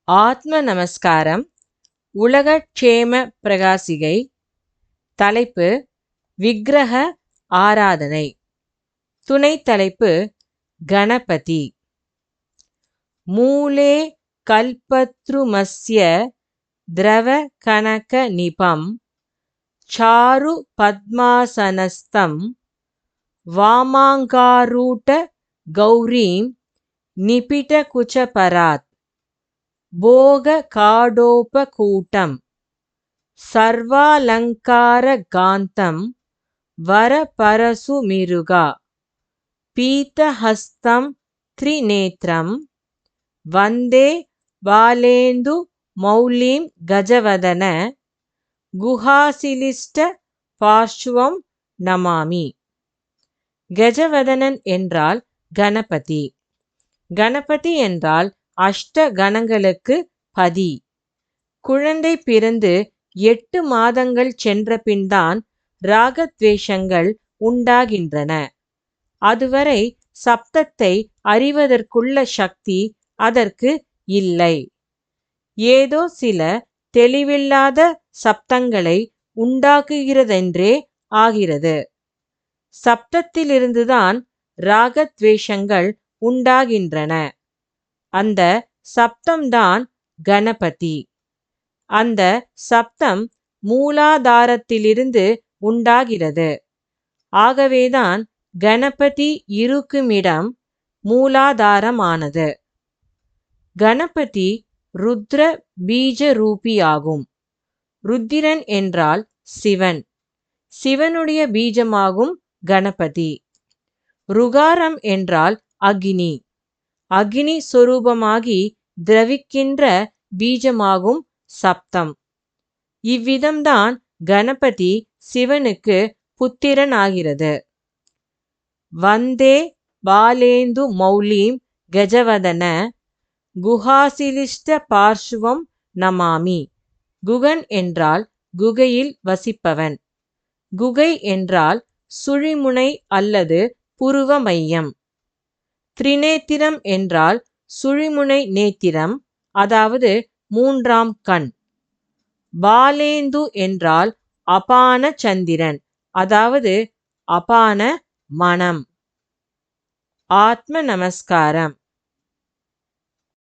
ஆத்ம நமஸ்காரம். உலகக்ஷேம பிரகாசிகை. தலைப்பு விக்கிரக ஆராதனை. துணை தலைப்பு கணபதி. மூலே கல்பத்ருமஸ்ய திரவ கனக நிபம் சாரு பத்மாசனஸ்தம் வாமாங்காரூட கௌரீம் நிபிட குச்சபராத் போக காடோபகூட்டம் சர்வாலங்கார காந்தம் வரபரசுமிருகா பீதஹஸ்தம் த்ரிநேத்ரம் வந்தே பாலேந்து மௌலிம் கஜவதன குஹாசிலிஷ்ட பார்ஷ்வம் நமாமி. கஜவதனன் என்றால் கணபதி. கணபதி என்றால் அஷ்ட கணங்களுக்கு பதி. குழந்தை பிறந்து 8 மாதங்கள் சென்ற பின்தான் ராகத்வேஷங்கள் உண்டாகின்றன. அதுவரை சப்தத்தை அறிவதற்குள்ள சக்தி அதற்கு இல்லை. ஏதோ சில தெளிவில்லாத சப்தங்களை உண்டாக்குகிறதென்றே ஆகிறது. சப்தத்திலிருந்துதான் ராகத்வேஷங்கள் உண்டாகின்றன. அந்த சப்தம்தான் கணபதி. அந்த சப்தம் மூலாதாரத்திலிருந்து உண்டாகிறது. ஆகவேதான் கணபதி இருக்குமிடம் மூலாதாரமானது. கணபதி ருத்ர பீஜ ரூபியாகும். ருத்திரன் என்றால் சிவன். சிவனுடைய பீஜமாகும் கணபதி. ருகாரம் என்றால் அக்னி. அக்னி சொரூபமாகி திரவிக்கின்ற பீஜமாகும் சப்தம். இவ்விதம்தான் கணபதி சிவனுக்கு புத்திரன் ஆகிறது. வந்தே பாலேந்து மௌலிம் கஜவதன குஹாசிலிஷ்ட பார்ஷ்வம் நமாமி. குகன் என்றால் குகையில் வசிப்பவன். குகை என்றால் சுழிமுனை அல்லது புருவ மையம். திரிநேத்திரம் என்றால் சுழிமுனை நேத்திரம், அதாவது 3ஆம் கண். பாலேந்து என்றால் அபான சந்திரன், அதாவது அபான மனம். ஆத்ம நமஸ்காரம்.